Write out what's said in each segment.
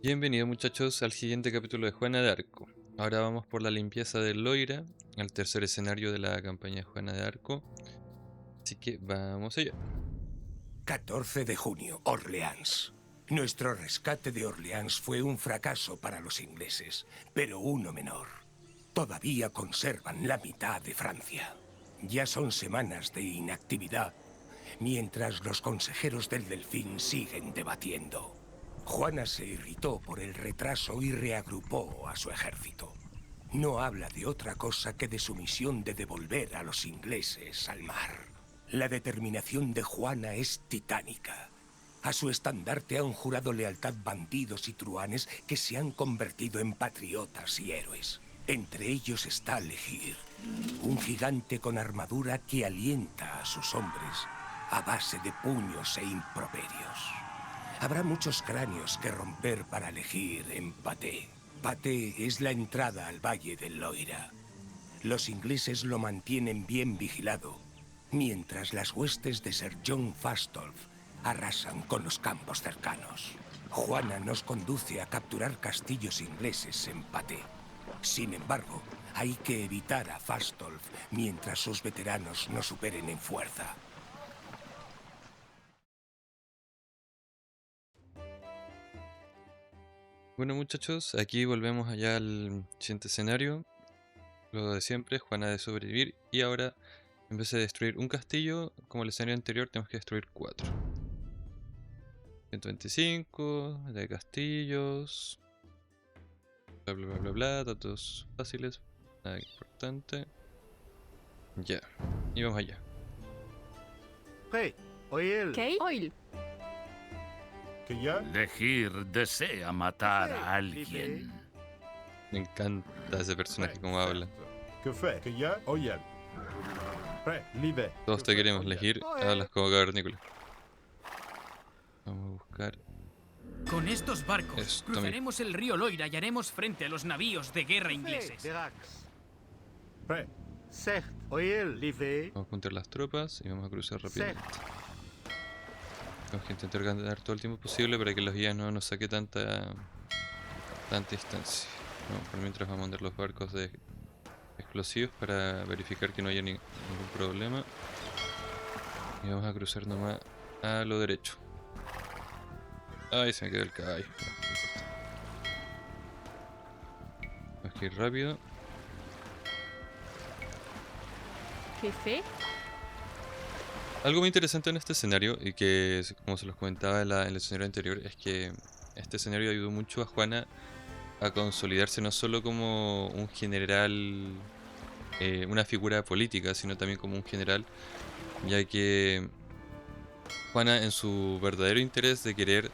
Bienvenidos muchachos al siguiente capítulo de Juana de Arco. Ahora vamos por la limpieza de Loira, al tercer escenario de la campaña de Juana de Arco. Así que vamos allá. 14 de junio, Orleans. Nuestro rescate de Orleans fue un fracaso para los ingleses, pero uno menor. Todavía conservan la mitad de Francia. Ya son semanas de inactividad, mientras los consejeros del Delfín siguen debatiendo. Juana se irritó por el retraso y reagrupó a su ejército. No habla de otra cosa que de su misión de devolver a los ingleses al mar. La determinación de Juana es titánica. A su estandarte han jurado lealtad bandidos y truhanes que se han convertido en patriotas y héroes. Entre ellos está Legir, un gigante con armadura que alienta a sus hombres a base de puños e improperios. Habrá muchos cráneos que romper para elegir en Paté. Paté es la entrada al valle del Loira. Los ingleses lo mantienen bien vigilado, mientras las huestes de Sir John Fastolf arrasan con los campos cercanos. Juana nos conduce a capturar castillos ingleses en Paté. Sin embargo, hay que evitar a Fastolf mientras sus veteranos no superen en fuerza. Bueno muchachos, aquí volvemos allá al siguiente escenario. Lo de siempre, Juana de sobrevivir. Y ahora, en vez de destruir un castillo, como el escenario anterior, tenemos que destruir 4. 125 de castillos. Bla bla bla bla bla, datos fáciles, nada importante. Ya, y vamos allá. Prêt. Oil. ¿Qué? Oil. Que ya. Legir desea matar a alguien. Me encanta ese personaje como habla. Que fait. Que ya. Oil. Prêt. Libre. Todos te queremos elegir, hablas como cavernícola. Vamos a buscar. Con estos barcos Esto cruzaremos el río Loira y haremos frente a los navíos de guerra ingleses. Derax. Prêt. Cert. Oil. Libre. Vamos a juntar las tropas y vamos a cruzar Cert. rápidamente. Tenemos que intentar ganar todo el tiempo posible para que los guías no nos saque tanta distancia. Bueno, por mientras vamos a mandar los barcos de explosivos para verificar que no haya ningún problema. Y vamos a cruzar nomás a lo derecho. Ay, se me quedó el caballo. No importa. Tenemos que ir rápido. Jefe. Algo muy interesante en este escenario, y que como se los comentaba en el escenario anterior, es que este escenario ayudó mucho a Juana a consolidarse no solo como un general, una figura política, sino también como un general, ya que Juana, en su verdadero interés de querer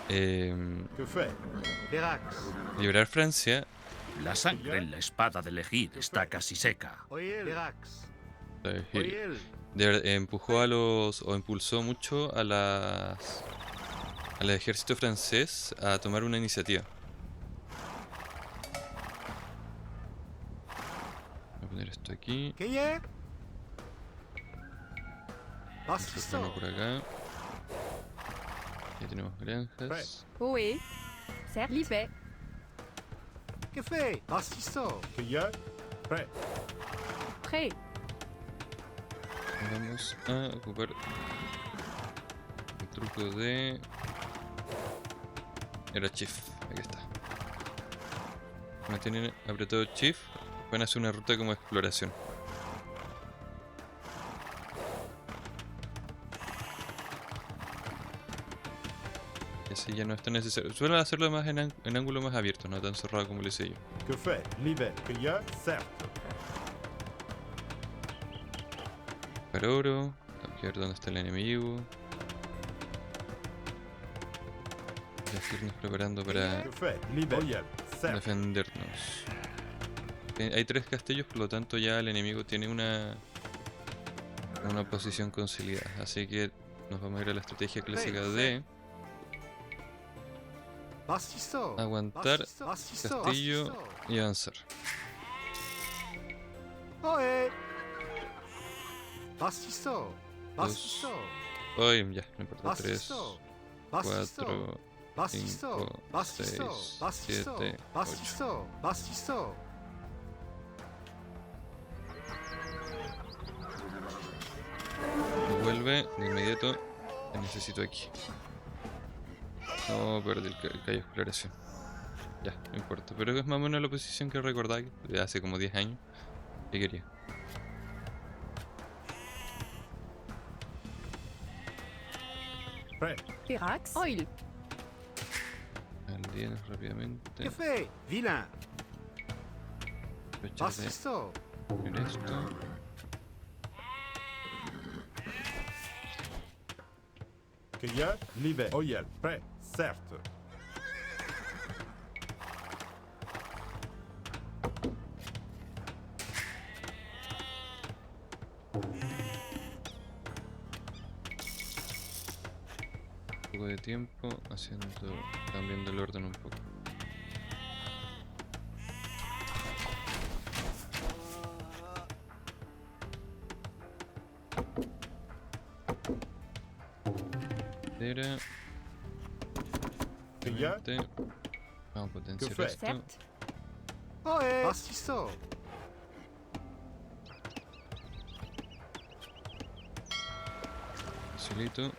Que fait. Derax. liberar Francia, La sangre en la espada de Legir está casi seca. Oil. Derax. Hill, Oil. empujó a los, o impulsó mucho a al ejército francés a tomar una iniciativa. Voy a poner esto aquí, Que ya. esto Bastisto. por acá. Ya tenemos granjas. Oui. Certes. Livet. Que fait. Bastisto. Que ya. Prêt. Prêt. Vamos a ocupar el truco de... Era Chief, aquí está. Mantienen apretado Chief, van a hacer una ruta como exploración. Y así ya no es tan necesario. Suelen hacerlo más en ángulo más abierto, no tan cerrado como lo hice yo. Que fait. Libre. Que ya. Cert. Para oro, tenemos que ver dónde está el enemigo. Ya irnos preparando para Que fait. Libre. Oil. Cert. defendernos. Hay 3 castillos, por lo tanto ya el enemigo tiene una posición consolidada. Así que nos vamos a ir a la estrategia clásica de Bastisto. aguantar Bastisto. castillo y avanzar. Oye. Bastisto. Dos. Bastisto. Hoy ya, no importa. 3, Bastisto. Bastisto. 4, Bastisso, 5, Bastisso, 6, Bastisso, 7, 8. Bastisso, Bastisso. Vuelve de inmediato. Te necesito aquí. No, perdí el callo de exploración. Ya, no importa. Pero es más o menos la posición que recordaba de hace como 10 años que quería. Prêt. Pirax. Oil. Alienos rápidamente. Que fait, vilain? Aprovechar de Bastisso. poner esto. Que ya, libre. Oyel, prêt, certes. Un poco de tiempo cambiando el orden un poco. Madera. Que ya, Obviamente. Vamos a potenciar fue? esto. Certes. Ohé. Bastisso. Facilito.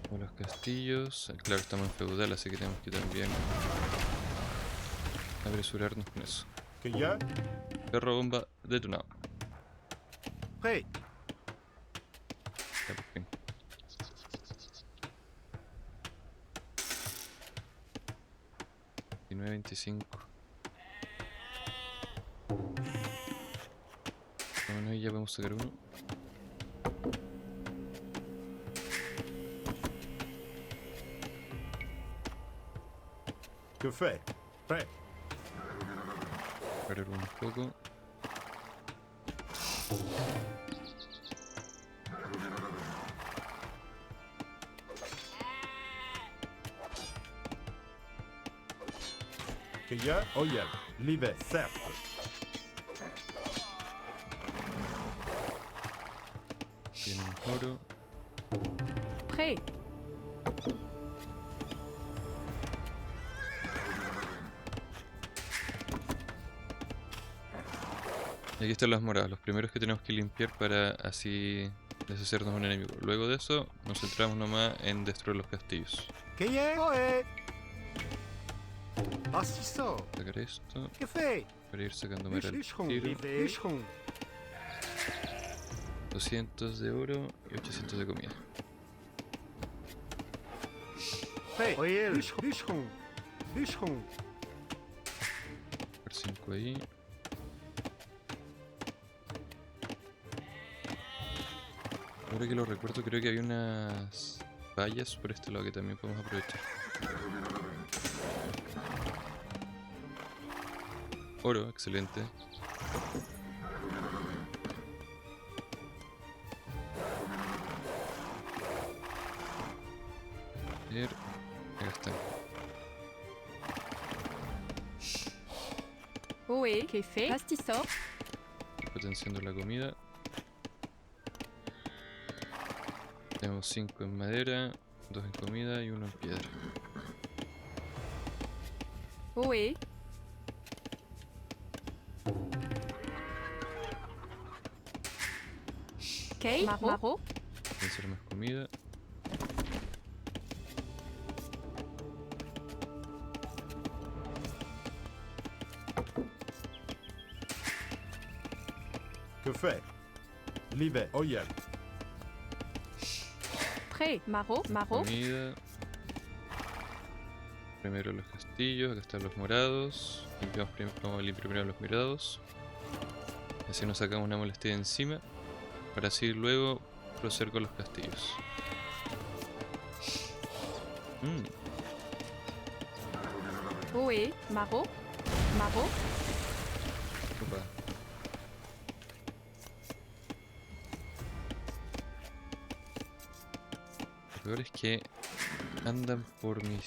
Con los castillos. Claro, estamos en feudal, así que tenemos que también apresurarnos con eso. Que ya, Perro bomba detonado. prêt. Ya por fin. Y 9.25. Bueno, ahí ya podemos sacar uno. Que fait, prêt. Parar un poco. Que ya, oyel, libre, certes. Tiene un oro. Prêt. Y aquí están las moradas, los primeros que tenemos que limpiar para así deshacernos de un enemigo. Luego de eso, nos centramos nomás en destruir los castillos. Que ya, ohé. Bastisso. Sacar esto Que fait? para ir sacando mera al Lichon, tiro. libre. Lichon. 200 de oro y 800 de comida. Prêt. Oyel. Lichon. Lichon. Por 5 ahí. Ahora que lo recuerdo, creo que había unas vallas por este lado que también podemos aprovechar. Oro, excelente. Ver, acá está. Ohé. Que fait. Pastissor. Potenciando la comida. Tenemos 5 en madera, 2 en comida y 1 en piedra. Ohé. Kay. Maro. Potenciar más comida. Que fait? Libre, oyel. Prêt. Maro. Comida. Primero los castillos, acá están los morados. Vamos a limpiar primero los morados. Así nos sacamos una molestia de encima. Para así luego proceder con los castillos. Ohé. Maro. Opa. Lo peor es que andan por mi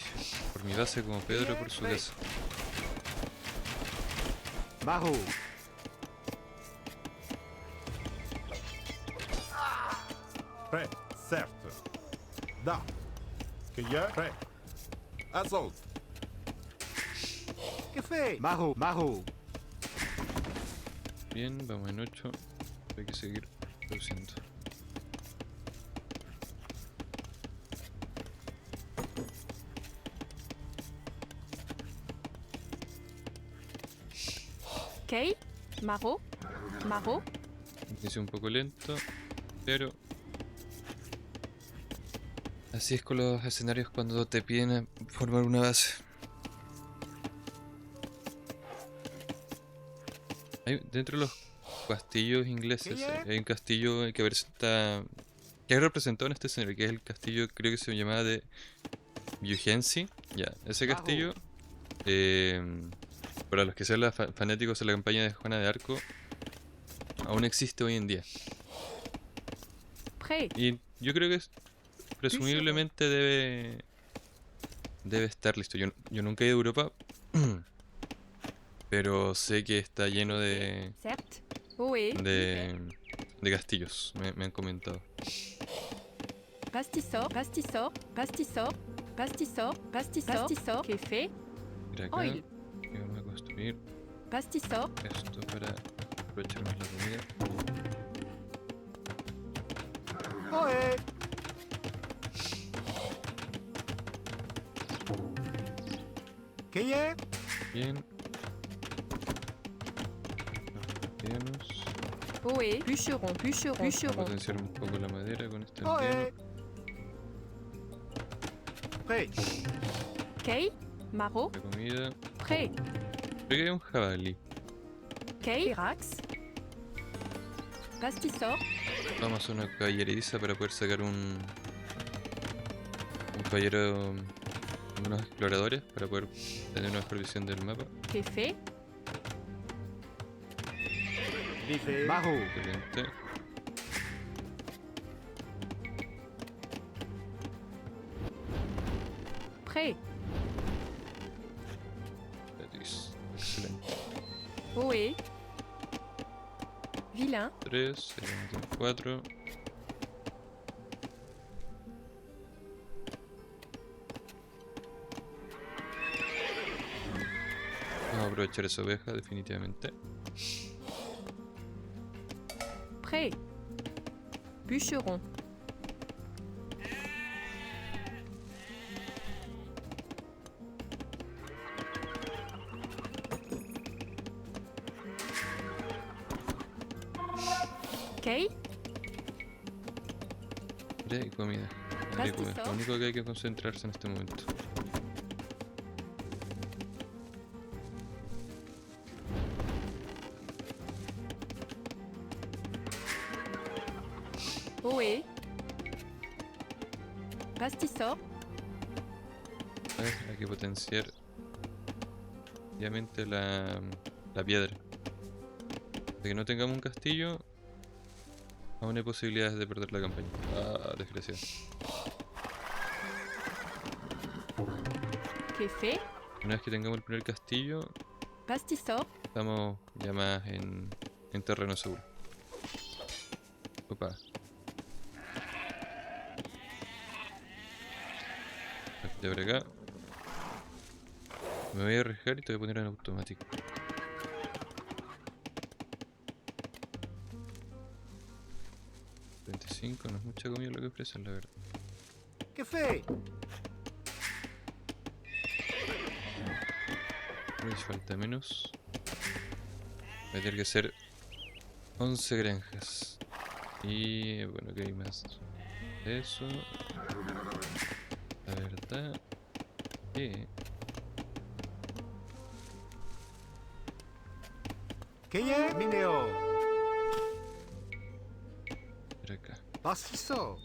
base como Pedro por su casa. Maro. Prêt. Certes. Da. Que ya? Prêt. Assault. ¿Qué fe? Mago, mago. Bien, vamos en 8. Hay que seguir reduciendo. Ok. Maro. Maro. Inicio un poco lento, pero así es con los escenarios cuando te piden formar una base. Dentro de los castillos ingleses hay un castillo que que es representado en este escenario, que es el castillo, creo que se llamaba de Beaugency. Ya, ese castillo, para los que sean fanáticos de la campaña de Juana de Arco, aún existe hoy en día. Prêt. Y yo creo que presumiblemente debe estar listo. Yo nunca he ido a Europa, pero sé que está lleno Certes. Oui. de castillos, me han comentado. Pastisor. Pastisor. Pastisor. Pastisor. Pastisor. Pastisor. Que fait? Mira acá, Oil. y vamos a construir Pastisor. esto para aprovechar más la comida. Oe. ¿Qué ya? Bien. Los aldeanos. Oui. Bûcheron. Bûcheron. Vamos a Bûcheron. potenciar un poco la madera con este aldeano. Oe. Prêt. Ok. Maro. La comida. Prêt. Creo que hay un jabalí. Ok. Firax. Pastisor. Vamos a hacer una caballeriza para poder sacar un caballero, unos exploradores, para poder tener una mejor visión del mapa. Que fait? Bife. Mago. Excelente. Prêt. Betis. Excelente. Oui. Vilain. 3, serían 4. Vamos a aprovechar esa oveja, definitivamente. Prêt. Bûcheron. Ok. Y comida. Hambre y comida. Lo único que hay que concentrarse en este momento. Oui. Pastisor. A ver, hay que potenciar obviamente la piedra. De que no tengamos un castillo, aún hay posibilidades de perder la campaña. Ah, desgraciado. Que fait? Una vez que tengamos el primer castillo, Pastisor. estamos ya más en terreno seguro. Opa. De por acá. Me voy a arriesgar y te voy a poner en automático. No es mucha comida lo que ofrecen, la verdad. ¿Qué fe? Me falta menos. Voy a tener que hacer 11 granjas. Y bueno, ¿qué hay más? Eso. La verdad que ¿Qué ya? Mineo. por acá. Pastisor.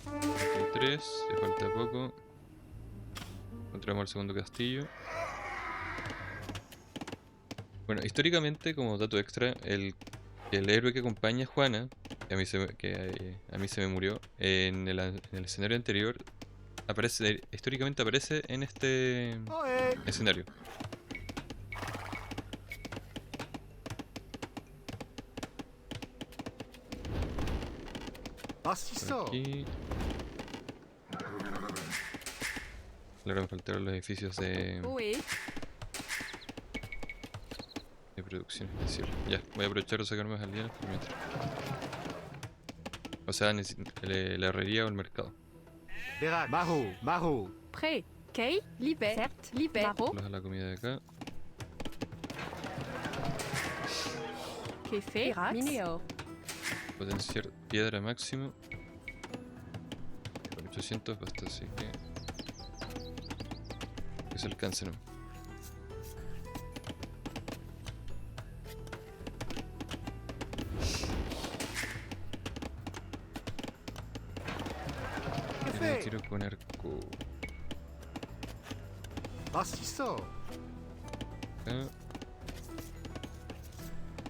Aquí hay 3, le falta poco. Encontramos el segundo castillo. Bueno, históricamente, como dato extra, el héroe que acompaña a Juana, que a mí se me murió, en el escenario anterior, históricamente aparece en este Oe. escenario. Por Bastisso. aquí. Claro, me faltaron los edificios Ohé. de producción especial. Ya, voy a aprovechar de sacar más aldeanos por mientras. O sea, la herrería o el mercado. Berak. Mahu. Mahu. Prêt. Kay. Libet. Certes. Libet. Maro. Los a la comida de acá. Kefe. Mineor. Potenciar piedra máximo. Con 800 basta, así que se alcance, ¿no? Que Tiene fait? tiro con arco. Bastisso. Acá.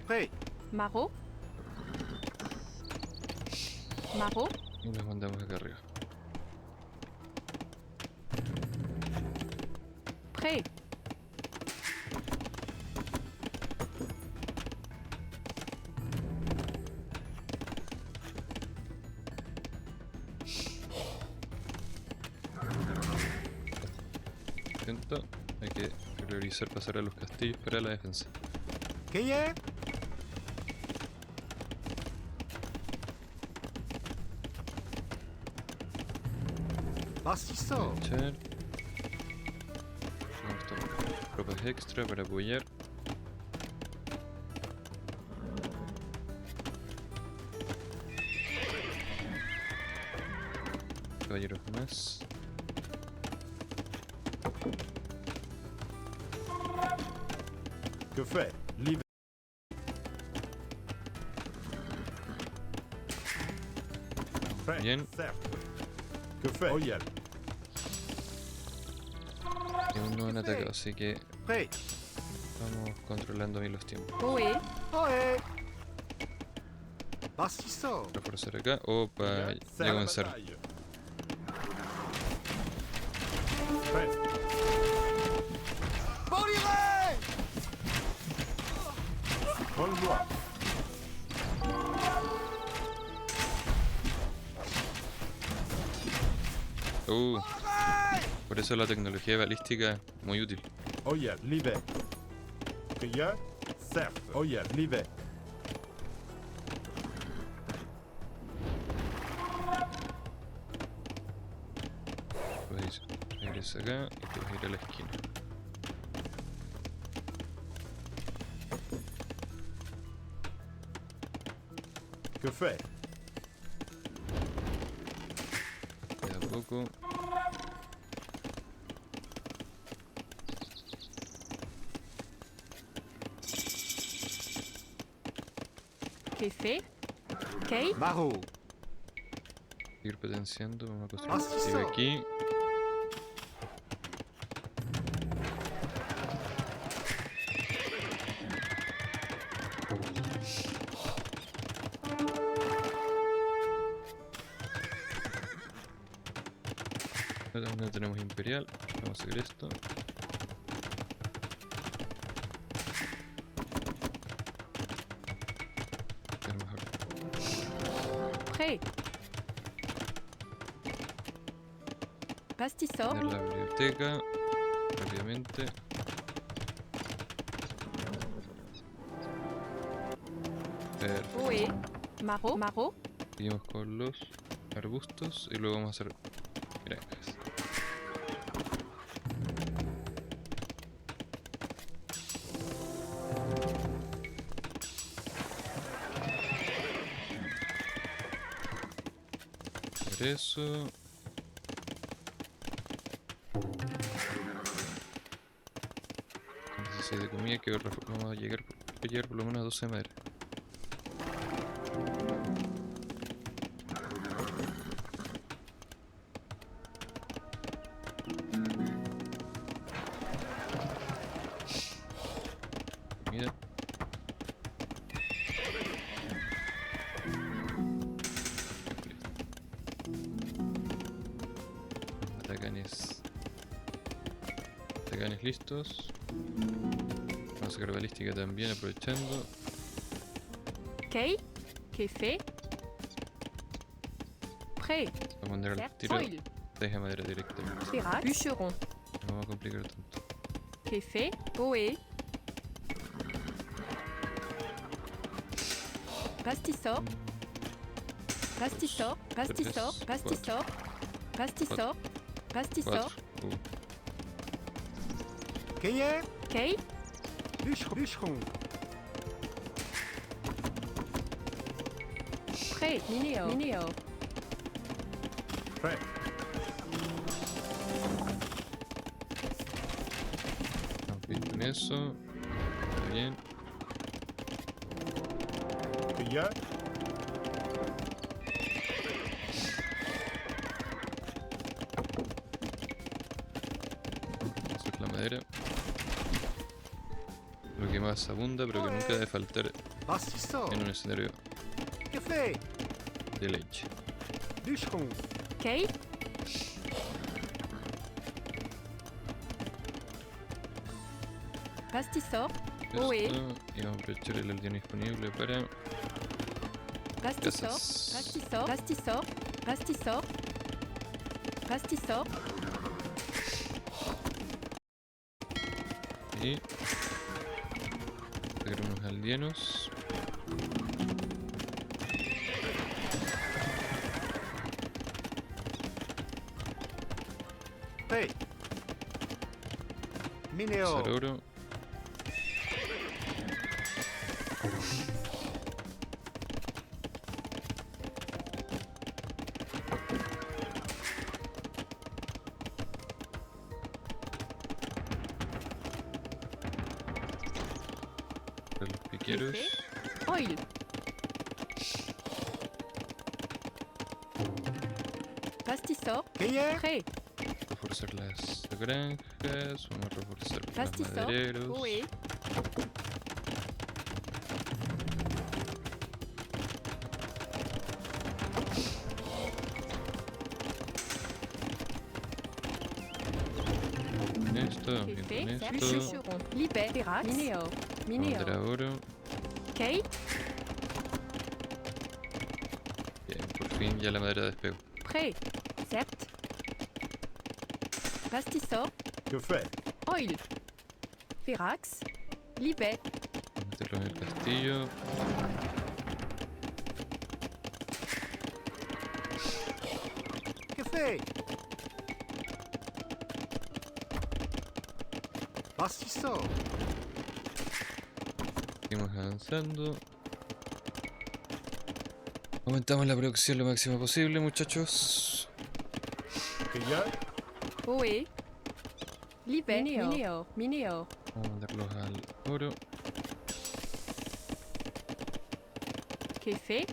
Prêt. Maro. Maro. Y nos mandamos acá arriba. Prêt. Atento. Hay que priorizar pasar a los castillos para la defensa. Que y est? Bastisso. Echar. Vamos a tomar tropas extra para apoyar. Caballeros más. Que fait? L'hiver. Prêt. Bien. Certes. Que fait? Oyel. Y aún no han atacado, así que Prêt. vamos controlando bien los tiempos. Ohé. Ohé. Bastisso. Reforzar acá o para C'est ya la comenzar. bataille. Prêt. Bonne joie. Por eso la tecnología balística es muy útil. Oyel. L'hiver. Que y a? Certes. Oyel. L'hiver. Puedes irse acá y te vas a ir a la esquina. Que fait? De a poco. Kefe. Kay. Mahu. Ir potenciando. Vamos a construir Ah, un sí, castillo so. aquí. No tenemos imperial. Vamos a hacer esto. Es mejor Prêt. Pastissor. tener la biblioteca rápidamente. Perfecto. Ohé. Maro. Maro. Seguimos con los arbustos y luego vamos a hacer granjas. Hacer eso. Con 16 de comida que vamos a llegar por lo menos a 12 de madera. Comida. Atacanes. Atacanes listos. Vamos a sacar balística también aprovechando. Kay. Kefe. Prêt. Vamos a poner al Certes. tiro Foil. 6 de madera directamente. Ferrax. Bûcheron. No vamos a complicar tanto. Qu'est fait? Boé. Pastissor. Pastissor. Pastissor. Pastissor. Pastissor. Pastissor. 4. Cueillet. Kay. Bûcheron. Prêt. Minéor. Minéor. Prêt. Estamos bien con eso. Está bien. Cueillet. Eso es la madera. Lo que más abunda, pero que nunca debe faltar Pastissor. en un escenario Café. de leche. Bûcheron. Kay. Pastissor. Boé. Esto, y vamos a aprovechar el aldeano disponible para Pastissor. casas. Pastissor. Pastissor. Pastissor. Pastissor. Y sacar unos aldeanos. Prêt. Minéor. Usar oro. Para los piqueros. Oil. Pastissor. Cueillet. Prêt. Reforzar las granjas. Vamos a reforzar los Pastissor. madereros. Boé. Con esto, vamos Qu'est bien fait? con Certes. esto. Bûcheron. Libet. Ferrax. Minéor. Vamos a mandar a Minéor. oro. Kay. Bien, por fin ya la madera despegó. Prêt. Certes. Pastissor. Que fait? Oil. Ferrax. Libet. Vamos a meterlo en el castillo. Café. Pastissor. Seguimos avanzando. Aumentamos la producción lo máximo posible, muchachos. Cueillet. Boé. Libet. Minéor. Minéor. Vamos a mandarlos al oro. Qu'est fait?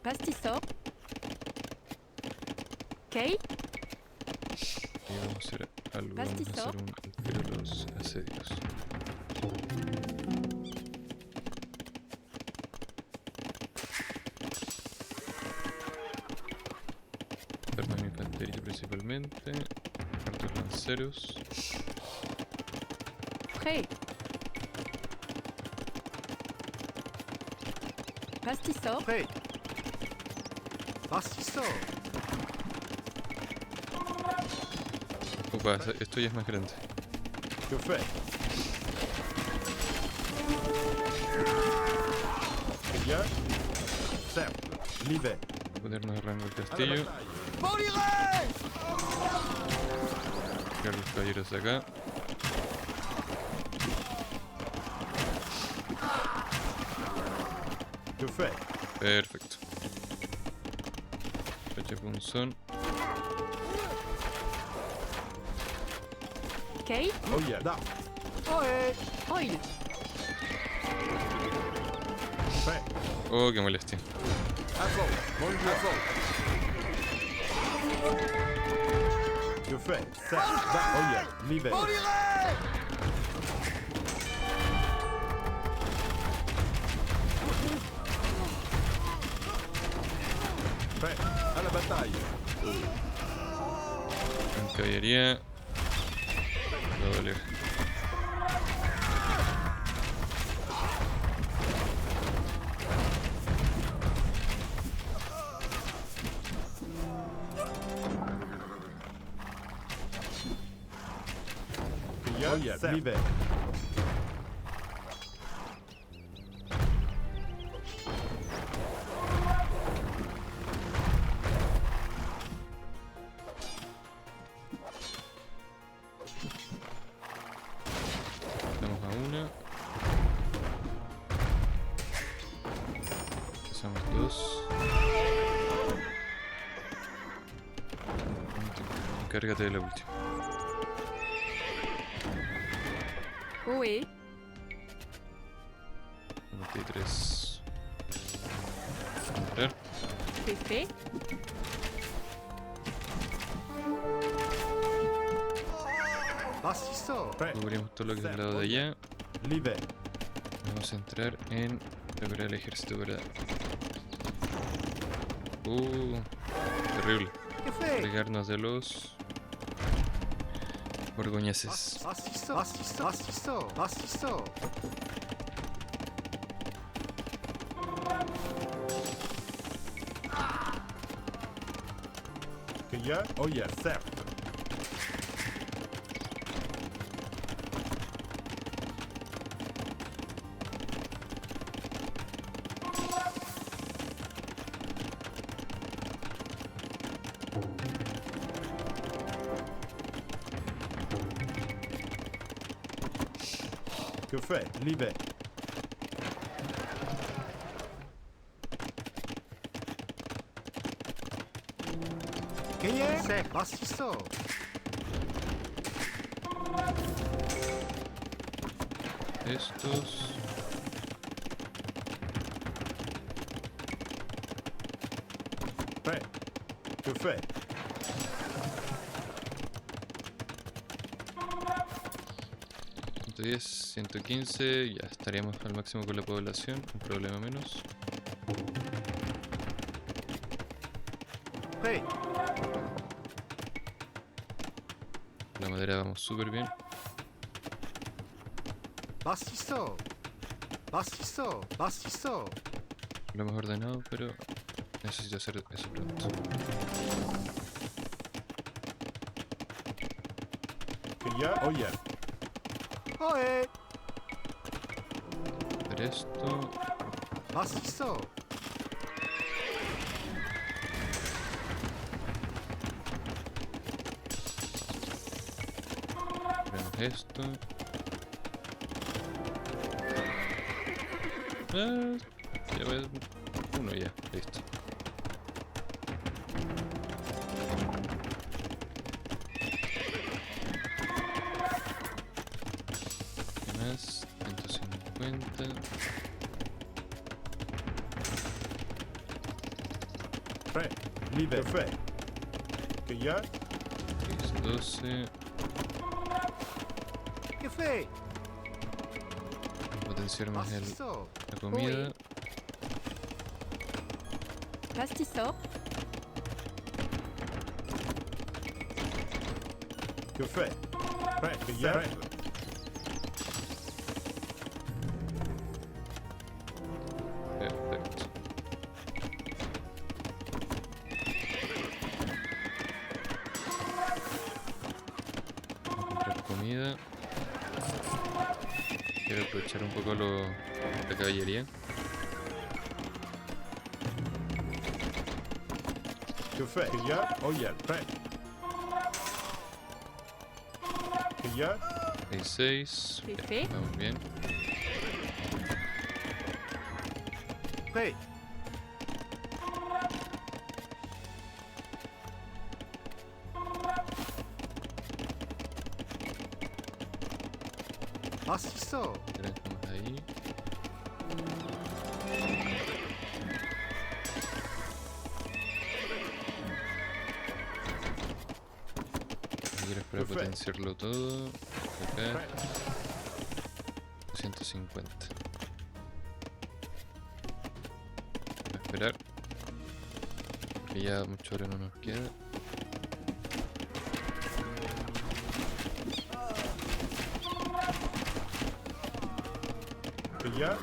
Pastissor. Kay. Y vamos a hacer algo. Vamos a Pastissor. hacer un altero de los asedios. Arma de infantería principalmente. Hartos lanceros. Prêt. Pastissor. Prêt. Pastissor. Opa, esto ya es más grande. Que fait? Cueillet. Certes. Livet. Ponernos de rango el À la castillo. bataille. Sacar los caballeros de acá. Que fait? Perfecto. Fecha punzón. Kay. Oh yeah. Da. Oé. Oil. Prêt. Oh, qué molestia. À fond. Mon Dieu. À fond. Que fait? Certes. Da. Oh yeah. Livet. Prêt. À la bataille. En caballería. Va a doler. Oh yeah, l'hiver. Vamos a una. Pasamos dos. Encárgate de la última. Ohé. 93. Entrar. C'est fait. Bastisso. Prêt. Cubrimos todo lo que es el lado de allá. L'hiver. Vamos a entrar en preparar el ejército para... terrible. Que fait? Plegarnos de los borgoñeses. Bastisso. Bastisso. Bastisso. Bastisso. Que y a? Oh yeah, certes. Que fait? L'hiver. Que y est? C'est Bastisso. Estos... Prêt. Que fait? ...110, 115... Ya estaríamos al máximo con la población. Un problema menos. Prêt. La madera vamos súper bien. Bastisso. Bastisso. Bastisso. Lo hemos ordenado, pero... necesito hacer eso pronto. Que y a? Oh yeah. Ohé. Hacer esto... Bastisso. Ponemos esto. Ya ves, uno ya, listo. ¿Qué más? 150. Prêt. L'hiver. Que fait? Que y a? 12. Que fait? Potenciar más Bastisso. la comida. Pastisor. Que fait? Prêt. Que y a? Perfecto. Vamos a comprar comida. Quiero aprovechar un poco la caballería. Que fait? Que y a? Oh yeah. Prêt. Que y a? 6. C'est fait. Vamos bien. Prêt. Bastisso. Dejamos ahí. Aquí es para Perfecto. potenciarlo todo. Acá. 150. Voy a esperar. Que ya mucho hora no nos queda. Que y a?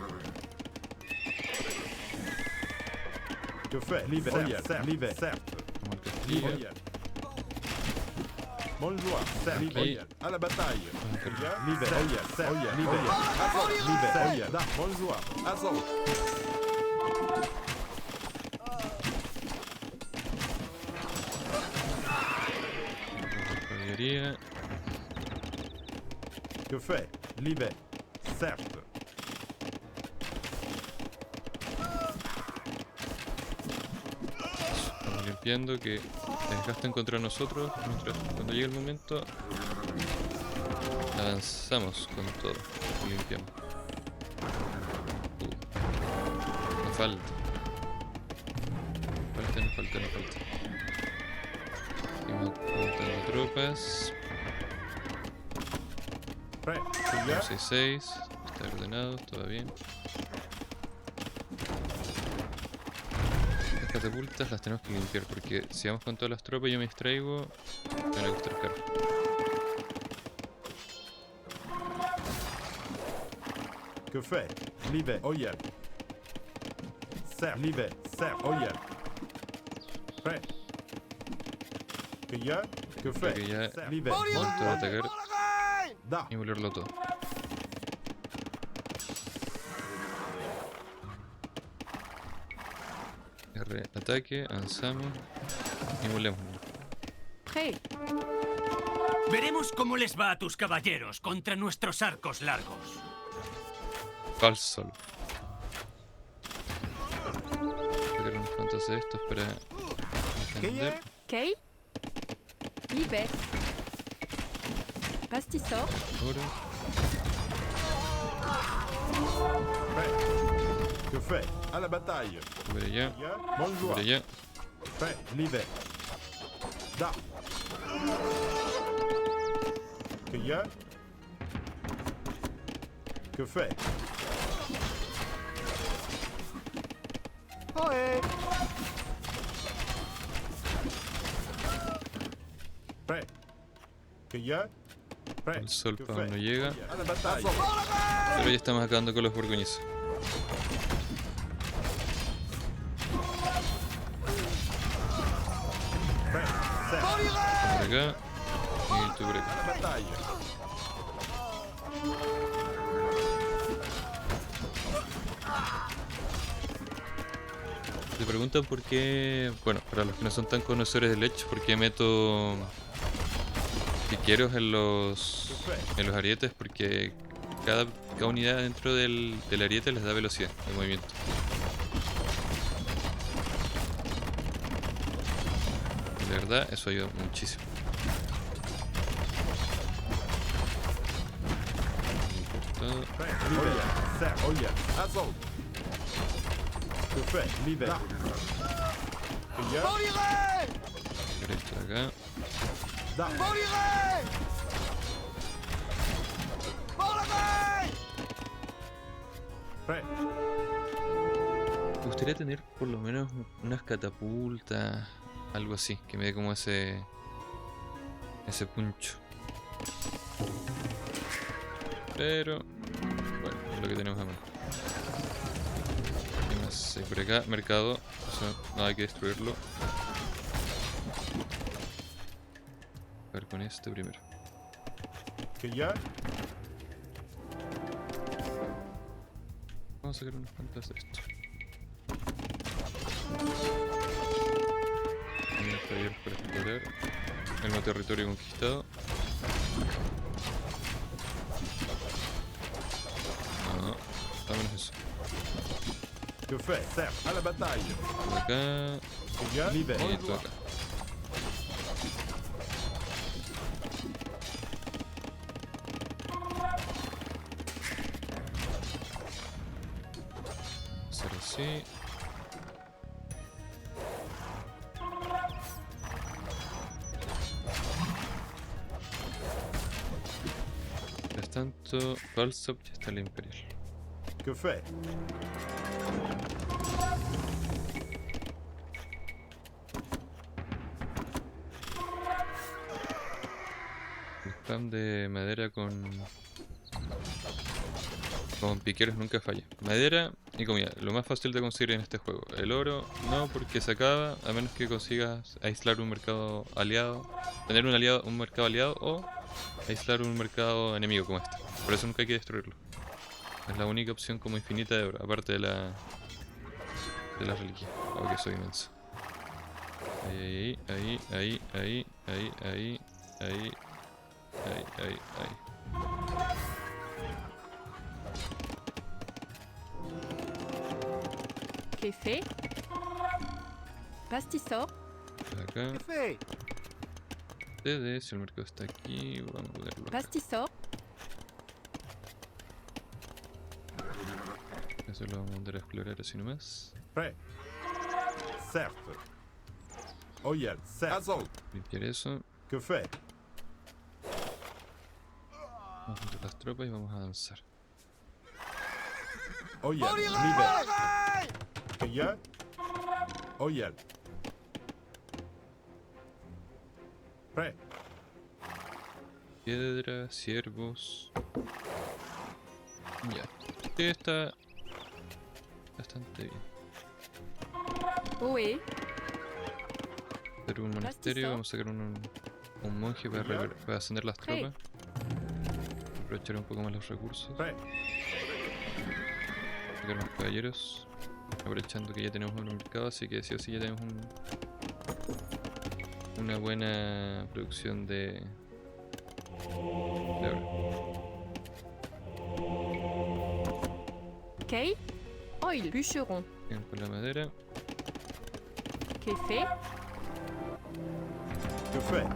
Que fait? L'hiver. Oh yeah. L'hiver. Certes. Vamos al Oh castillo. yeah. Bonjour. Cercle. Ok. Oyel. À la bataille. Queia. Liber. Oyel. Cercle. Oyel. Azot. Liber. Oyel. Da. Bonjour. Azot. Caballería. Que fait? Liber. Cercle. Estamos limpiando que desgasten contra nosotros. Mientras cuando llegue el momento avanzamos con todo y limpiamos. Nos falta. Nos falta. Seguimos juntando tropas. Prêt. Queia. 6-6. Está ordenado, todo bien. Las catapultas las tenemos que limpiar porque si vamos con todas las tropas y yo me distraigo, me van a costar caro. Que fait? Liber. Oyel. Cercle. Liber. Cercle. Oyel. Prêt. Queia. Que Creo fait? que ya Cercle. Liber. momento de atacar Da. y volarlo todo. R, ataque, avanzamos y volémoslo. Prêt. Veremos cómo les va a tus caballeros contra nuestros arcos largos. Falso. Sacar unos cuantos de estos para defender. Kay. Liber. Pastisor. Oro. Prêt. Que fait? À la bataille. Por allá. Queia. Bonjour. Por allá. Prêt. Liber. Da. Queia. Que fait? Ohé. Prêt. Queia. Prêt. El sol Que para fait? no llega. À la bataille. Pero ya estamos acabando con los borgoñeses. Prêt. Cercle. Por acá. Y tú por acá. À la bataille. Te preguntan por qué, bueno, para los que no son tan conocedores del Edge, por qué meto piqueros en los arietes, porque cada unidad dentro del ariete les da velocidad de movimiento. Y la verdad, eso ayuda muchísimo. Todo. Prêt. Liber. Cercle. Oyel. Azot. Que fait? Liber. Queia. Sacar esto de acá. Da. Prêt. Me gustaría tener por lo menos unas catapultas, algo así, que me dé como ese puncho. Pero, bueno, es lo que tenemos a mano. ¿Qué más hay por acá? Mercado, eso no hay que destruirlo. A ver con este primero. Queia. Vamos a sacar unas cuantas de esto. También está abierto para explorar. El nuevo territorio conquistado. No, vámonos eso. Que fait? Cercle. À la bataille. Por acá Queia. Liber. y esto acá. Hacer así. Mientras tanto, Falsop ya está la Imperial. Que fait? El spam de madera con Con piqueros nunca falla. Madera y comida, lo más fácil de conseguir en este juego. El oro no, porque se acaba, a menos que consigas aislar un mercado aliado, tener un mercado aliado o aislar un mercado enemigo como este. Por eso nunca hay que destruirlo. Es la única opción como infinita de oro, aparte de la reliquia. Oh, que soy inmenso. Ahí, ahí, ahí, ahí, ahí, ahí, ahí, ahí, ahí, ahí. Café. Pastisor. Acá. Café. Ustedes, si el mercado está aquí, vamos a ponerlo acá. Pastisor. Eso lo vamos a mandar a explorar así nomás. Prêt. Certes. Oyel, certes. Azul. Limpiar eso. Que fait? Vamos a juntar las tropas y vamos a avanzar. Oyel, libère. Que ya? Oyel. Prêt. Piedra, ciervos. Ya. Sí, está bastante bien. Oe. Hacer un monasterio, vamos a sacar un monje para ascender las tropas. Aprovechar un poco más los recursos. Prêt. Sacar más caballeros. Aprovechando que ya tenemos un mercado, así que sí o sí ya tenemos una buena producción de oro. Kay. Oil. Bûcheron. Bien, por la madera. Café. Que fait?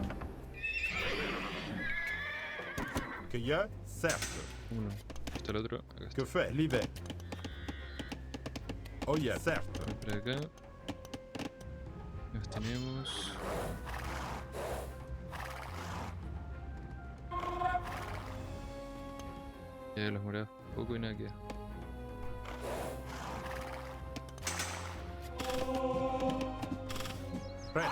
Que ya? Certes. Uno. Está el otro. Acá está. Que fait? Libère. Oyel, certes. Voy por acá. Los tenemos. Ya de los morados poco y nada queda. Prêt.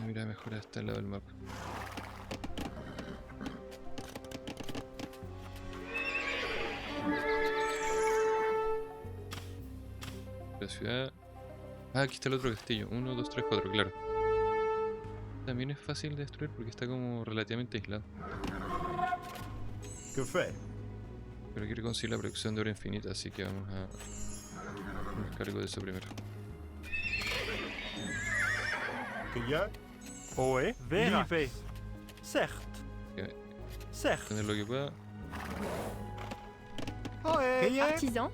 Mira, mejor hasta el lado del mapa. La ciudad. Ah, aquí está el otro castillo. 1, 2, 3, 4, claro. También es fácil de destruir porque está como relativamente aislado. Que fait? Pero quiero conseguir la producción de oro infinita, así que vamos a hacernos cargo de eso primero. Que ya? Oe. Vera. Live. Certes. Que Certes. tener lo que pueda. Oe. Que ya? Artisan.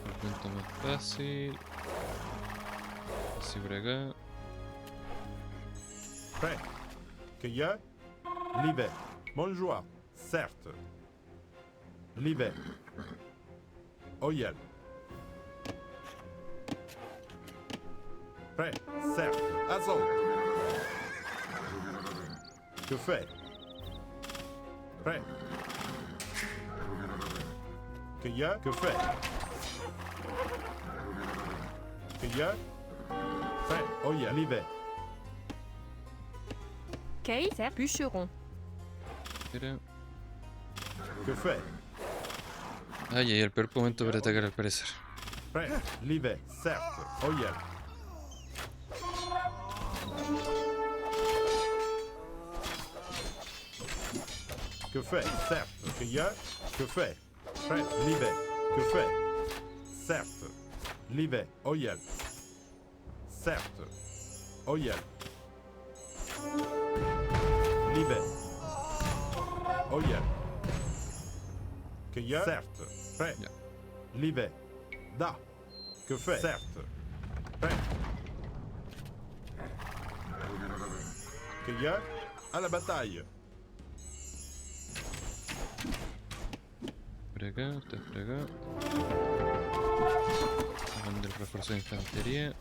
El punto más fácil. Así por acá. Prêt. Que ya? Libère. Bonjour. Certes. Libère. Oyel. Prêt. Certes. Azul. Que fait? Prêt. Que ya? Que fait? Que ya? Prêt. Oyel. Libère. Kay. Bûcheron. Era. Que fait? Ay, ay, el peor momento para atacar al parecer. Prêt. Libère. Certes. Oyel. Que fait? Certes. Que ya? Que fait? Prêt. Libère. Que fait? Certes. Libère. Oyel. Certes. Oyel. Libère. Oyel. Que ya? Certes. Prêt. Ya. Libère. Da. Que fait? Certes. Prêt. Que ya? À la bataille. Por acá, estás por acá. Vamos a mandar el refuerzo de infantería.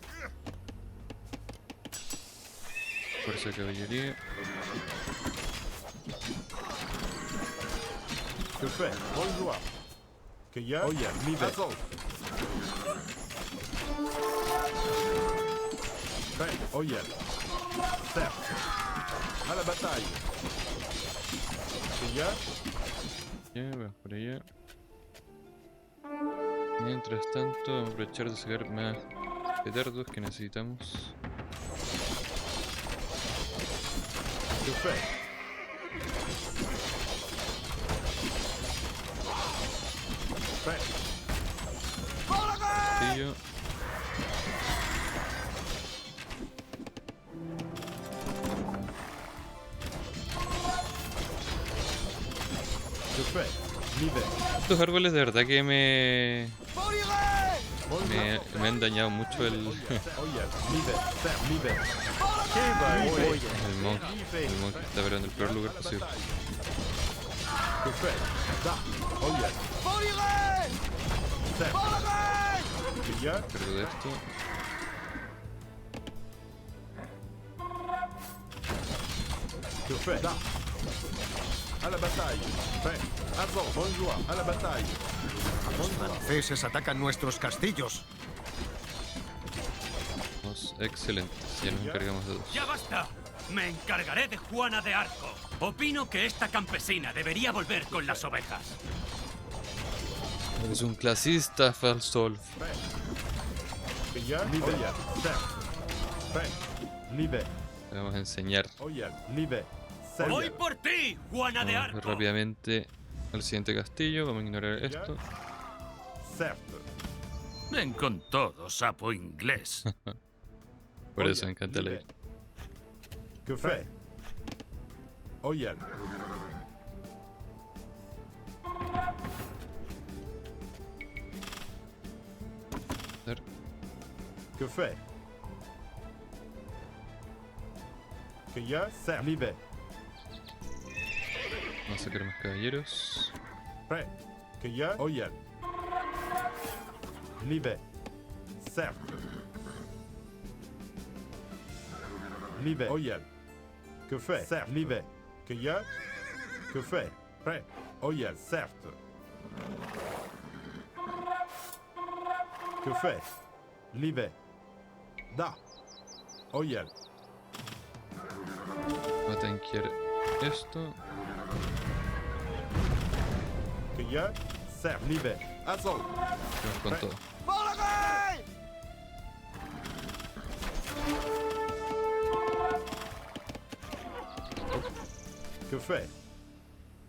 Fuerza de caballería. Que fait? Bonjour. Que ya? Oye, Azov. Prêt, oye. Certes. À la bataille. Que ya? Ya, vamos por allá. Mientras tanto, vamos a aprovechar de sacar más petardos que necesitamos. Que fait? Prêt. Castillo. Que fait? L'hiver. Estos árboles de verdad que me han dañado mucho el Oye, l'hiver. Certes, l'hiver. el monje está pero en el peor lugar posible. Que fait? Da. Oye. Certes. Que ya? Cargo de esto. Que fait? Da. À la bataille. Prêt. Azov, bonjour. À la bataille. Los franceses atacan nuestros castillos. Excelentes, ya nos encargamos de dos. ¡Ya basta! Me encargaré de Juana de Arco. Opino que esta campesina debería volver con las ovejas. Eres un clasista, Falstolf. Que ya? Oye. Certes. Prêt. L'hiver. Le vamos a enseñar. Oye, l'hiver. ¡Voy por ti, Juana de Vamos Arco! rápidamente al siguiente castillo. Vamos a ignorar esto. Certes. Ven con todo, sapo inglés. Por Oye, eso me encanta leer. Que fait? Oye. Que fait? Que ya? Certes. L'hiver. Vamos a sacar más caballeros. Prêt. Que ya? Oye. L'hiver. Certes. L'hiver. Oye. Que fait? Certes. L'hiver. Que ya? Que fait? Prêt. Oye. Certes. Que fait? L'hiver. Da. Oye. Vamos a tanquear esto. Que ya? Certes. L'hiver. Azov. Vamos con todo. Que fait?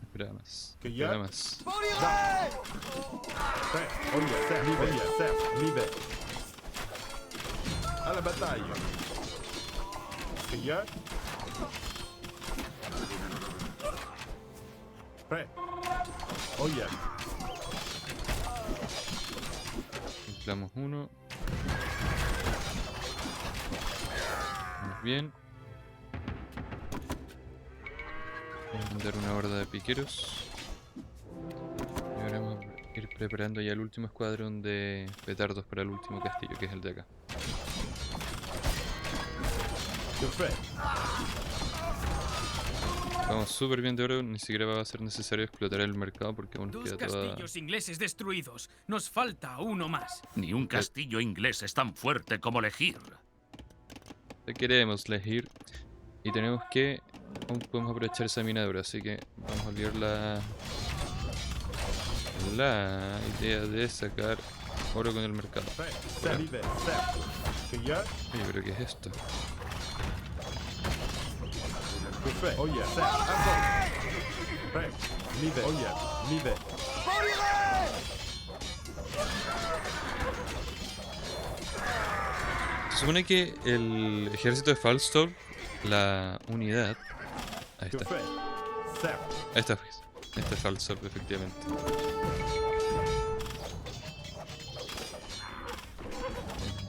Espera más. Que ya? Espera más. Prêt. Oye. Certes. L'hiver. Certes. L'hiver. À la bataille. Que ya? Prêt. Oye. Inflamos uno. Vamos bien. Vamos a mandar una horda de piqueros. Y ahora vamos a ir preparando ya el último escuadrón de petardos para el último castillo, que es el de acá. Que fait? Vamos súper bien de oro, ni siquiera va a ser necesario explotar el mercado porque aún nos Dos queda toda... castillos ingleses destruidos. Nos falta uno más. Ni un castillo inglés es tan fuerte como Legir. Te queremos elegir y tenemos que... Aún podemos aprovechar esa mina de oro, así que vamos a olvidar la idea de sacar oro con el mercado. Prêt. Certes. L'hiver. Certes. Que ya? Oye, pero ¿qué es esto? Que fait? Oye. Certes. Azov. Prêt. L'hiver. Oye. L'hiver. Se supone que el ejército de Falstolf, la unidad... Ahí Que está, fait? Certes. ahí está, este es Falstolf efectivamente.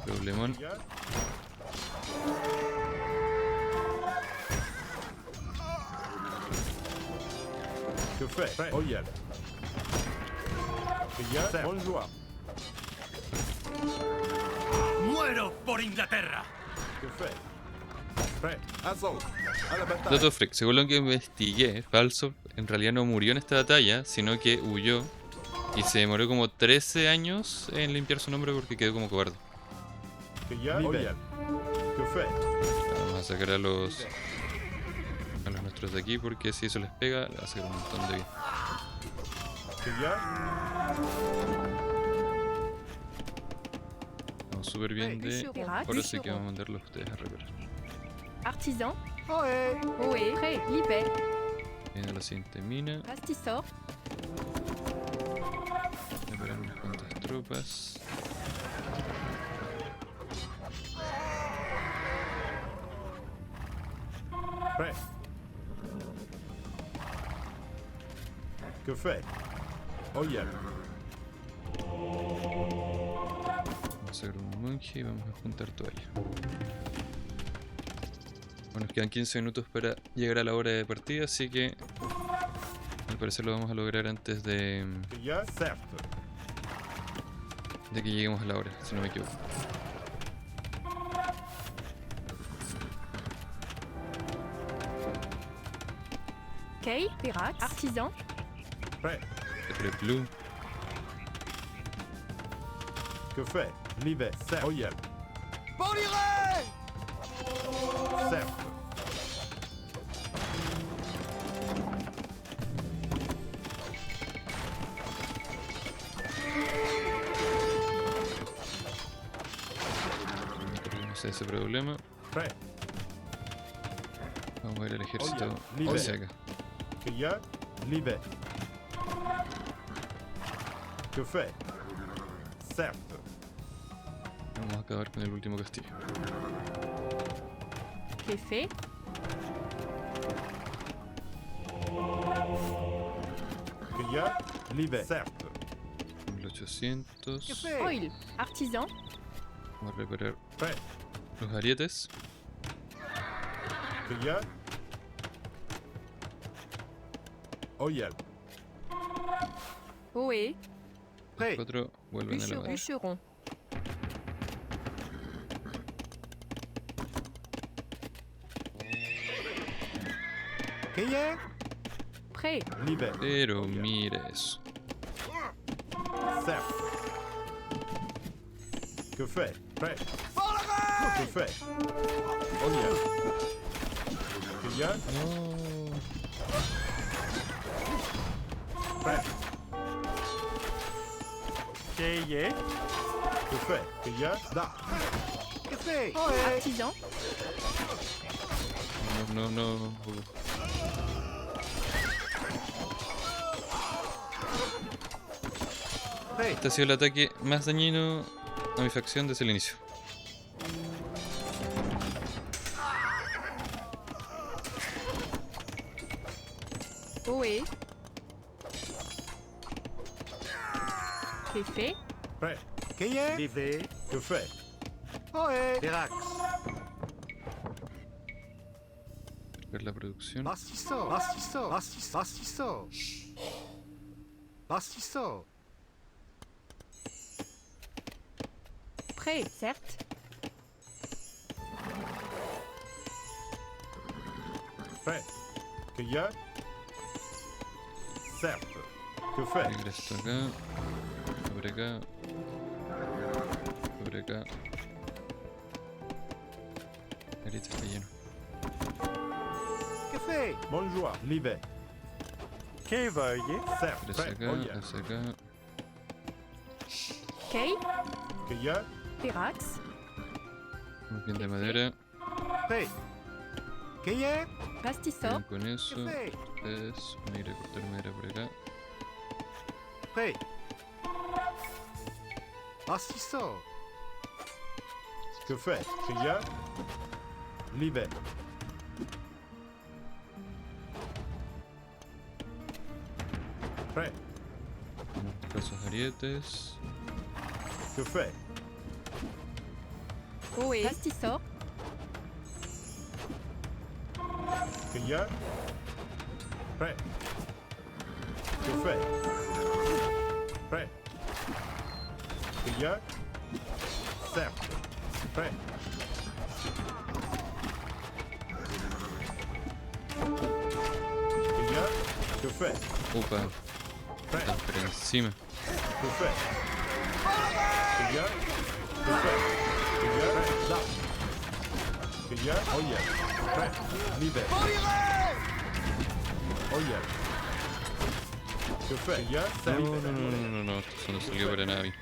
Problemón. Ya? Que fait? Prêt. Oye. Que ya? Certes. Bonjour. ¡Muero por Inglaterra! Que fait? Prêt. Assaut. À la bataille. Dato freak, según lo que investigué, Falso en realidad no murió en esta batalla, sino que huyó y se demoró como 13 años en limpiar su nombre porque quedó como cobarde. Que y a. Oyel. Que fait? Vamos a sacar a los nuestros de aquí porque si eso les pega, le va a sacar un montón de vida. Que y a. Vamos súper bien de Pirates. oro, así que vamos a mandarlos a ustedes a reparar. Artisan. Ohé. Ohé. Prêt. Libet. Viene la siguiente mina, Pastisseur. reparar unas cuantas tropas. Prêt. Que fait? Oyel. Vamos a sacar un monje y vamos a juntar toalla. Bueno, nos quedan 15 minutos para llegar a la hora de partida, así que al parecer lo vamos a lograr antes Que y a. Certes. de que lleguemos a la hora, si no me equivoco. Kay. Pirates. Artisan. Prêt. Après Blue, Que fait? Livet. Certes. Oyel. Certes. no sé ese problema. Prêt. Vamos a ir al ejército Oye, hacia acá. Que y a. Livet. Que fait? Certes. Vamos a acabar con el último castillo. Que fait. Que y a. Livet. Certes. 1800. Oil. Artisan. Vamos a reparar Prêt. los arietes. Que y a. Oyel. Ohé. Prêt. 4 vuelven a la base. Bûcheron. Que y a. Prêt. Livet. Pero mira eso. Certes. Que fait? Prêt. Que fait? Oyel. Que y a. Prêt. Que y a. Que fait? Que y a. Da. Que fait? Artisan. No. Prêt. Este ha sido el ataque más dañino a mi facción desde el inicio. Ohé. Que fait. Prêt. Que y a. Livet. Que fait? Ohé. Pirax. Ver la producción. Bastisso. Bastisso. Bastisso. Bastisso. Prêt. Certes. Prêt. Que y a. Certes. Que fait? Negra esto acá. Sobre acá. Sobre acá. Ahorita está lleno. Que fait? Bonjour. Livet. Que veuillez. Certes. Hacia Prêt. acá, Oyel. hacia acá. Kay. Que y a. Pirates. Un bien de madera. Prêt. Que y a. Pastisseur. Bien con eso. Que fait? Ustedes van a ir a cortar madera por acá. Prêt. Bastisso. Que fait? Que y a. Livet. Prêt. Esos arietes. Que fait? Ohé. Pastisseur. Que y a. Prêt. Que fait? Prêt. Que y a. Certes. Prêt. Que fait? Upa, Prêt. están por encima. Que fait? Que ya? Que fait? Que ya? Da. Que ya? Oye. Prêt. Libre. Oye. Que fait? Que ya? No, no, no, no, no, no, esto no salió para nada bien.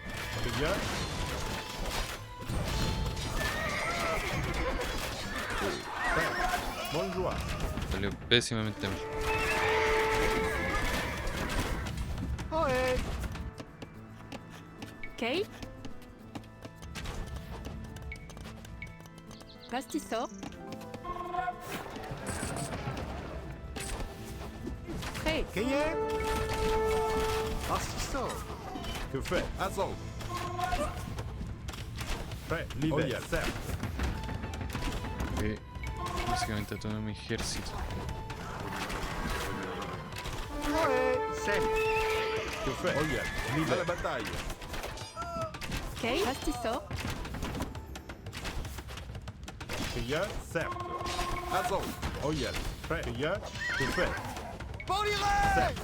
Que ya? Prêt. Bonjour. Salió pésimamente mal. Ohé. Kay. Pastisor. Prêt. Que y est? Bastisso. Que fait? Assaut. Prêt. Libre. Oye. Cerf. Básicamente todo mi ejército. Ohé. C'est. Que fait? Oye. Libre. À la bataille. Kay. Pastisor. Que ya? Cerf. Assaut. Oye. Prêt. Que ya? Que fait? Cerf.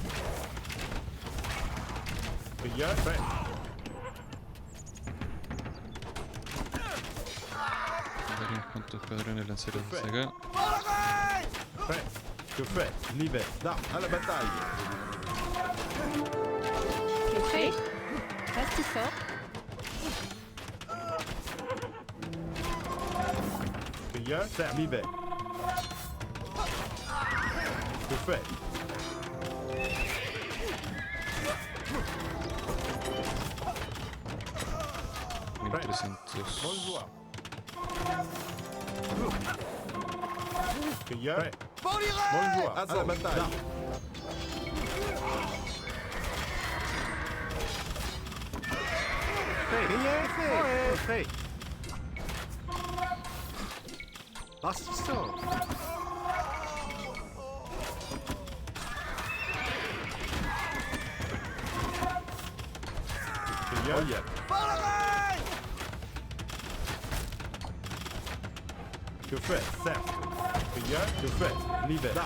Que ya? Prêt. A ver unos cuantos escuadrones lanceros desde acá. Prêt. Que fait? Libre. Da. À la bataille. Prêt. Pastisor. Que ya? Cerf. Libre. Que fait? Prêt. 1300. Bonjour. Que ya? Prêt. Bonjour. À la bataille. Que y est? Ohé. Fait. Bastisso. Que ya? Oye. Que fait? Cerf. Que ya? Que fait? Libre. Da.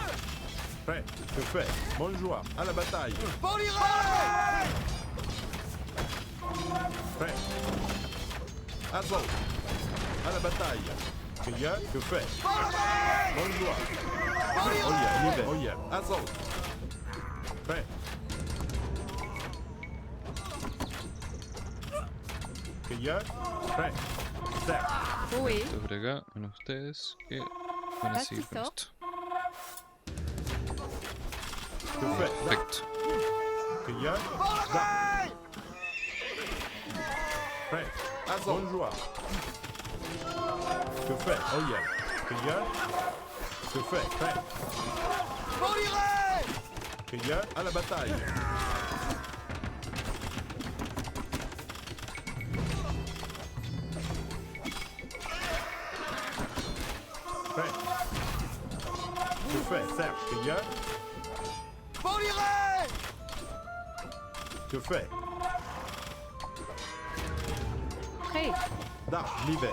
Prêt. Que fait? Bonjour. À la bataille. Prêt. Assaut. À la bataille. Que ya? Que fait? Bonjour. Oye. Libre. Oye. Assaut. Prêt. Que ya? Prêt. Cerf. Ohé. Esto por acá, menos ustedes, que van a seguir con esto. Que fait? Da. Perfecto. Que ya? Da. Prêt. Assaut. Bonjour. Que fait? Oye. Que ya? Que fait? Prêt. Que ya? À la bataille. Prêt. Que fait? Cerf. Que ya? Que fait? Prêt. Da. Libre.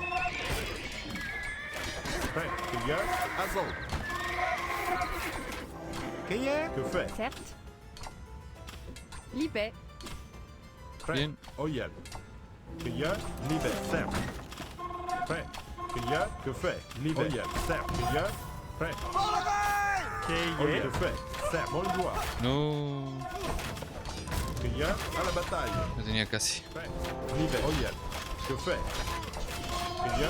Prêt. Que ya? Assaut. Que y est? Que fait? Certes. Libé. Prêt. Bien. Oye. Que ya? Libre. Cerf. Prêt. Que ya? Que fait? Libre. Oye. Cerf. Que ya? Prêt. Que y Oye. est? Que fait? Cerf. Bonjour. No, Que ya? À la bataille. lo tenía casi. Prêt. Libre. Oye. Que fait? Que ya?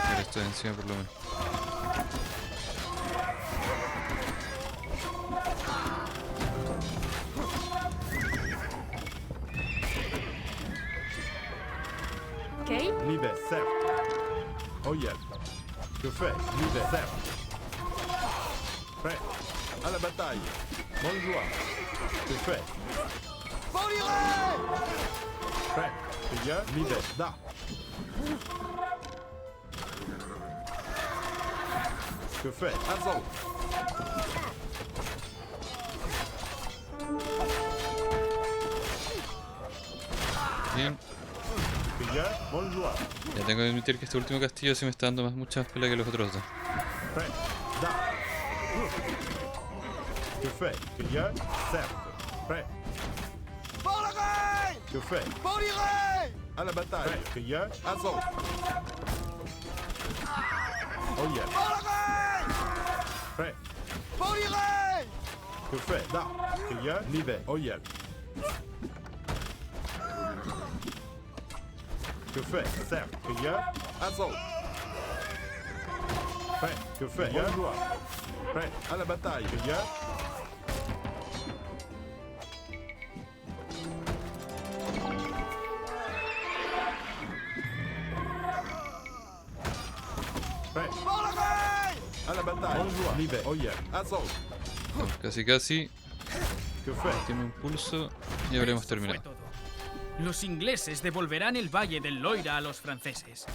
Ahora estoy encima por lo menos. Kay. Libre. Cerf. Oye. Que fait? Libre. Cerf. Prêt. À la bataille. Bonjour. Que fait? Prêt. Que ya? Libre. Da. Que fait? Assaut. Bien. Que ya? Bonjour. Ya tengo que admitir que este último castillo sí me está dando mucha más pela que los otros dos. Prêt. Da. Que Que fais? Que y a? Certes. Prêt. Que fais? À la bataille. Prêt. Que y a? Azot. Oh yeah. Prêt. Que fais? Da. Que y a? Nivet. Oh yeah. Que fais? Certes. Que y a? Azot. Prêt. Que fais? Que y a? Prêt. À la bataille. Que y a? Prêt. À la bataille. Bonjour. Nivet. Oh yeah. Azot. Vamos, casi casi. Que fais? Tiene un pulso y habremos Eso fue terminado. todo. Los ingleses devolverán el valle del Loira a los franceses.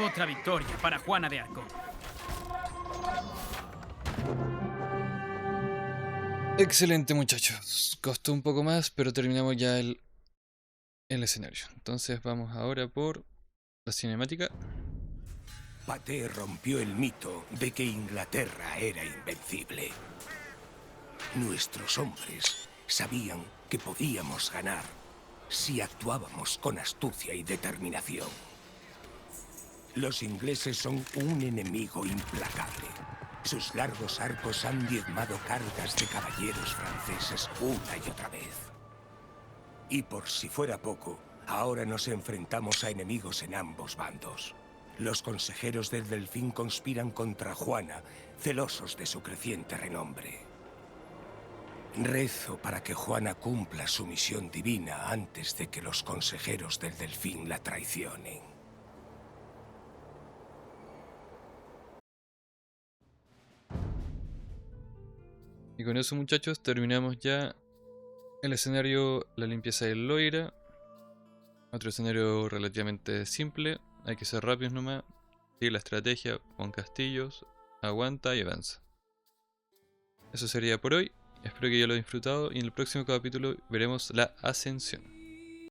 Otra victoria para Juana de Arco. Excelente, muchachos. Costó un poco más, pero terminamos ya el escenario. Entonces vamos ahora por la cinemática. Paté rompió el mito de que Inglaterra era invencible. Nuestros hombres sabían que podíamos ganar si actuábamos con astucia y determinación. Los ingleses son un enemigo implacable. Sus largos arcos han diezmado cargas de caballeros franceses una y otra vez. Y por si fuera poco, ahora nos enfrentamos a enemigos en ambos bandos. Los consejeros del Delfín conspiran contra Juana, celosos de su creciente renombre. Rezo para que Juana cumpla su misión divina antes de que los consejeros del Delfín la traicionen. Y con eso, muchachos, terminamos ya el escenario, la limpieza del Loira. Otro escenario relativamente simple. Hay que ser rápidos nomás. Sigue la estrategia, pon castillos, aguanta y avanza. Eso sería por hoy. Espero que ya lo hayan disfrutado y en el próximo capítulo veremos la ascensión.